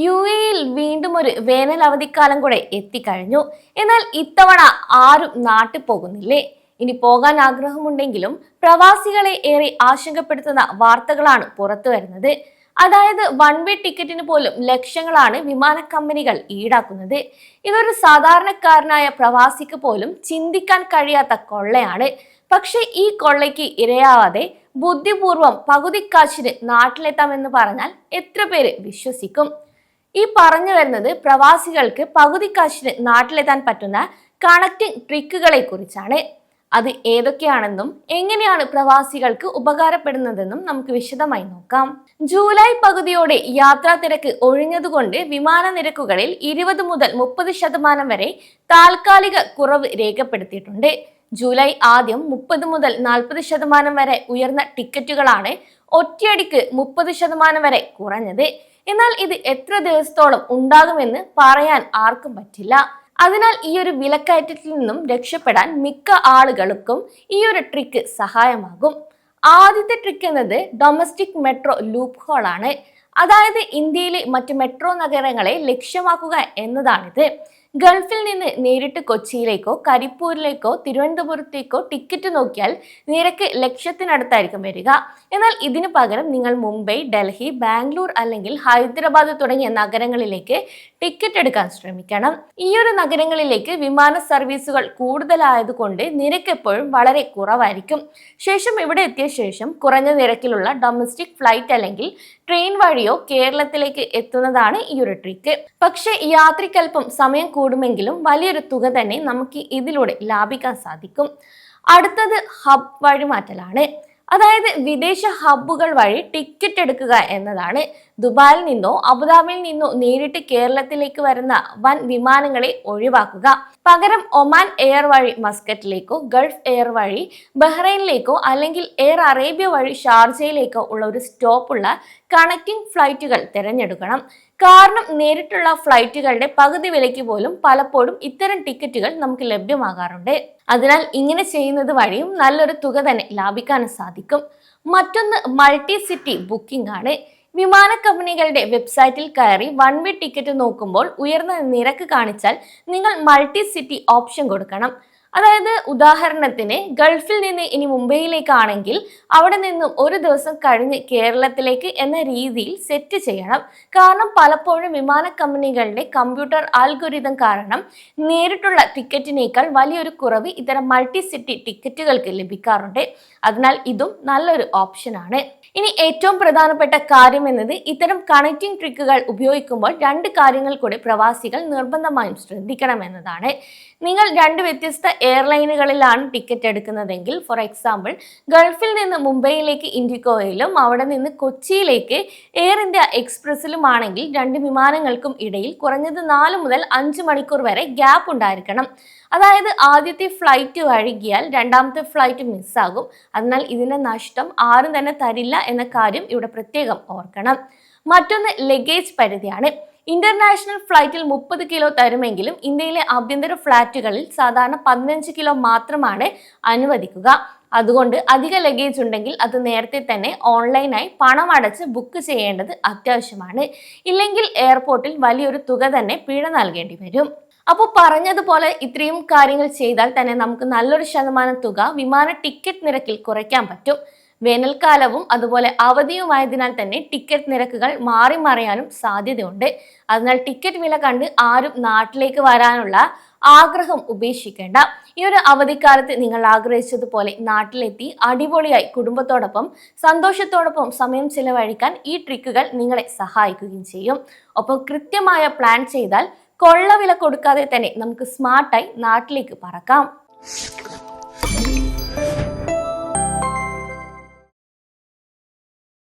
യു.എയിൽ വീണ്ടും ഒരു വേനൽ അവധിക്കാലം കൂടെ എത്തിക്കഴിഞ്ഞു. എന്നാൽ ഇത്തവണ ആരും നാട്ടിൽ പോകുന്നില്ലേ? ഇനി പോകാൻ ആഗ്രഹമുണ്ടെങ്കിലും പ്രവാസികളെ ഏറെ ആശങ്കപ്പെടുത്തുന്ന വാർത്തകളാണ് പുറത്തു വരുന്നത്. അതായത് വൺ വേ ടിക്കറ്റിന് പോലും ലക്ഷങ്ങളാണ് വിമാന കമ്പനികൾ ഈടാക്കുന്നത്. ഇതൊരു സാധാരണക്കാരനായ പ്രവാസിക്ക് പോലും ചിന്തിക്കാൻ കഴിയാത്ത കൊള്ളയാണ്. പക്ഷെ ഈ കൊള്ളയ്ക്ക് ഇരയാവാതെ ബുദ്ധിപൂർവം പകുതി കാശിന് നാട്ടിലെത്താമെന്ന് പറഞ്ഞാൽ എത്ര പേര് വിശ്വസിക്കും? ഈ പറഞ്ഞു വരുന്നത് പ്രവാസികൾക്ക് പകുതി കാശിന് നാട്ടിലെത്താൻ പറ്റുന്ന കണക്റ്റിംഗ് ട്രിക്കുകളെ കുറിച്ചാണ്. അത് ഏതൊക്കെയാണെന്നും എങ്ങനെയാണ് പ്രവാസികൾക്ക് ഉപകാരപ്പെടുന്നതെന്നും നമുക്ക് വിശദമായി നോക്കാം. ജൂലൈ പകുതിയോടെ യാത്രാ തിരക്ക് ഒഴിഞ്ഞതുകൊണ്ട് വിമാന നിരക്കുകളിൽ 20 മുതൽ 30% വരെ താൽക്കാലിക കുറവ് രേഖപ്പെടുത്തിയിട്ടുണ്ട്. ജൂലൈ ആദ്യം 30 മുതൽ 40% വരെ ഉയർന്ന ടിക്കറ്റുകളാണ് ഒറ്റയടിക്ക് 30% വരെ കുറഞ്ഞത്. എന്നാൽ ഇത് എത്ര ദിവസത്തോളം ഉണ്ടാകുമെന്ന് പറയാൻ ആർക്കും പറ്റില്ല. അതിനാൽ ഈ ഒരു വിലക്കയറ്റത്തിൽ നിന്നും രക്ഷപ്പെടാൻ മിക്ക ആളുകൾക്കും ഈ ഒരു ട്രിക്ക് സഹായമാകും. ആദ്യത്തെ ട്രിക്ക് എന്നത് ഡൊമസ്റ്റിക് മെട്രോ ലൂപ്പ് ഹോൾ ആണ്. അതായത് ഇന്ത്യയിലെ മറ്റ് മെട്രോ നഗരങ്ങളെ ലക്ഷ്യമാക്കുക എന്നതാണിത്. ഗൾഫിൽ നിന്ന് നേരിട്ട് കൊച്ചിയിലേക്കോ കരിപ്പൂരിലേക്കോ തിരുവനന്തപുരത്തേക്കോ ടിക്കറ്റ് നോക്കിയാൽ നിരക്ക് ലക്ഷത്തിനടുത്തായിരിക്കും വരിക. എന്നാൽ ഇതിനു പകരം നിങ്ങൾ മുംബൈ, ഡൽഹി, ബാംഗ്ലൂർ അല്ലെങ്കിൽ ഹൈദരാബാദ് തുടങ്ങിയ നഗരങ്ങളിലേക്ക് ടിക്കറ്റ് എടുക്കാൻ ശ്രമിക്കണം. ഈ ഒരു നഗരങ്ങളിലേക്ക് വിമാന സർവീസുകൾ കൂടുതലായതുകൊണ്ട് നിരക്ക് എപ്പോഴും വളരെ കുറവായിരിക്കും. ശേഷം ഇവിടെ എത്തിയ ശേഷം കുറഞ്ഞ നിരക്കിലുള്ള ഡൊമസ്റ്റിക് ഫ്ലൈറ്റ് അല്ലെങ്കിൽ ട്രെയിൻ വഴിയോ കേരളത്തിലേക്ക് എത്തുന്നതാണ് ഈ ഒരു ട്രിക്ക്. പക്ഷെ യാത്രയ്ക്കൽപ്പം സമയം കൂടുമെങ്കിലും വലിയൊരു തുക തന്നെ നമുക്ക് ഇതിലൂടെ ലാഭിക്കാൻ സാധിക്കും. അടുത്തത് ഹബ് വഴിമാറ്റലാണ്. അതായത് വിദേശ ഹബ്ബുകൾ വഴി ടിക്കറ്റ് എടുക്കുക എന്നതാണ്. ദുബായിൽ നിന്നോ അബുദാബിയിൽ നിന്നോ നേരിട്ട് കേരളത്തിലേക്ക് വരുന്ന വൻ വിമാനങ്ങളെ ഒഴിവാക്കുക. പകരം ഒമാൻ എയർ വഴി മസ്കറ്റിലേക്കോ ഗൾഫ് എയർ വഴി ബഹ്റൈനിലേക്കോ അല്ലെങ്കിൽ എയർ അറേബ്യ വഴി ഷാർജയിലേക്കോ ഉള്ള ഒരു സ്റ്റോപ്പുള്ള കണക്റ്റിംഗ് ഫ്ലൈറ്റുകൾ തിരഞ്ഞെടുക്കണം. കാരണം നേരിട്ടുള്ള ഫ്ലൈറ്റുകളുടെ പകുതി വിലയ്ക്ക് പോലും പലപ്പോഴും ഇത്തരം ടിക്കറ്റുകൾ നമുക്ക് ലഭ്യമാകാറുണ്ട്. അതിനാൽ ഇങ്ങനെ ചെയ്യുന്നത് വഴിയും നല്ലൊരു തുക തന്നെ ലാഭിക്കാൻ സാധിക്കും. മറ്റൊന്ന് മൾട്ടി സിറ്റി ബുക്കിംഗ് ആണ്. വിമാന കമ്പനികളുടെ വെബ്സൈറ്റിൽ കയറി വൺ വേ ടിക്കറ്റ് നോക്കുമ്പോൾ ഉയർന്ന നിരക്ക് കാണിച്ചാൽ നിങ്ങൾ മൾട്ടി സിറ്റി ഓപ്ഷൻ കൊടുക്കണം. അതായത് ഉദാഹരണത്തിന് ഗൾഫിൽ നിന്ന് ഇനി മുംബൈയിലേക്കാണെങ്കിൽ അവിടെ നിന്നും ഒരു ദിവസം കഴിഞ്ഞ് കേരളത്തിലേക്ക് എന്ന രീതിയിൽ സെറ്റ് ചെയ്യണം. കാരണം പലപ്പോഴും വിമാന കമ്പനികളുടെ കമ്പ്യൂട്ടർ ആൽഗോരിതം കാരണം നേരിട്ടുള്ള ടിക്കറ്റിനേക്കാൾ വലിയൊരു കുറവ് ഇത്തരം മൾട്ടി സിറ്റി ടിക്കറ്റുകൾക്ക് ലഭിക്കാറുണ്ട്. അതിനാൽ ഇതും നല്ലൊരു ഓപ്ഷനാണ്. ഇനി ഏറ്റവും പ്രധാനപ്പെട്ട കാര്യം എന്നത് ഇത്തരം കണക്റ്റിംഗ് ട്രിക്കുകൾ ഉപയോഗിക്കുമ്പോൾ 2 കാര്യങ്ങൾ കൂടി പ്രവാസികൾ നിർബന്ധമായും ശ്രദ്ധിക്കണം എന്നതാണ്. നിങ്ങൾ 2 വ്യത്യസ്ത എയർലൈനുകളിലാണ് ടിക്കറ്റ് എടുക്കുന്നതെങ്കിൽ, ഫോർ എക്സാമ്പിൾ ഗൾഫിൽ നിന്ന് മുംബൈയിലേക്ക് ഇൻഡിഗോയിലും അവിടെ നിന്ന് കൊച്ചിയിലേക്ക് എയർ ഇന്ത്യ എക്സ്പ്രസിലുമാണെങ്കിൽ 2 വിമാനങ്ങൾക്കും ഇടയിൽ കുറഞ്ഞത് 4 മുതൽ 5 മണിക്കൂർ വരെ ഗ്യാപ്പ് ഉണ്ടായിരിക്കണം. അതായത് ആദ്യത്തെ ഫ്ലൈറ്റ് വൈകിയാൽ രണ്ടാമത്തെ ഫ്ലൈറ്റ് മിസ്സാകും. അതിനാൽ ഇതിന്റെ നഷ്ടം ആരും തന്നെ തരില്ല എന്ന കാര്യം ഇവിടെ പ്രത്യേകം ഓർക്കണം. മറ്റൊന്ന് ലഗേജ് പരിധിയാണ്. ഇന്റർനാഷണൽ ഫ്ലൈറ്റിൽ 30 കിലോ തരുമെങ്കിലും ഇന്ത്യയിലെ ആഭ്യന്തര ഫ്ലൈറ്റുകളിൽ സാധാരണ 15 കിലോ മാത്രമാണ് അനുവദിക്കുക. അതുകൊണ്ട് അധിക ലഗേജ് ഉണ്ടെങ്കിൽ അത് നേരത്തെ തന്നെ ഓൺലൈനായി പണം അടച്ച് ബുക്ക് ചെയ്യേണ്ടത് അത്യാവശ്യമാണ്. ഇല്ലെങ്കിൽ എയർപോർട്ടിൽ വലിയൊരു തുക തന്നെ പിഴ നൽകേണ്ടി വരും. അപ്പോൾ പറഞ്ഞതുപോലെ ഇത്രയും കാര്യങ്ങൾ ചെയ്താൽ തന്നെ നമുക്ക് നല്ലൊരു ശതമാനം തുക വിമാന ടിക്കറ്റ് നിരക്കിൽ കുറയ്ക്കാൻ പറ്റും. വേനൽക്കാലവും അതുപോലെ അവധിയുമായതിനാൽ തന്നെ ടിക്കറ്റ് നിരക്കുകൾ മാറി മറിയാനും സാധ്യതയുണ്ട്. അതിനാൽ ടിക്കറ്റ് വില കണ്ട് ആരും നാട്ടിലേക്ക് വരാനുള്ള ആഗ്രഹം ഉപേക്ഷിക്കേണ്ട. ഈ ഒരു അവധിക്കാലത്ത് നിങ്ങൾ ആഗ്രഹിച്ചതുപോലെ നാട്ടിലെത്തി അടിപൊളിയായി കുടുംബത്തോടൊപ്പം സന്തോഷത്തോടൊപ്പം സമയം ചിലവഴിക്കാൻ ഈ ട്രിക്കുകൾ നിങ്ങളെ സഹായിക്കുകയും ചെയ്യും. ഒപ്പം കൃത്യമായ പ്ലാൻ ചെയ്താൽ കൊള്ളവില കൊടുക്കാതെ തന്നെ നമുക്ക് സ്മാർട്ടായി നാട്ടിലേക്ക് പറക്കാം.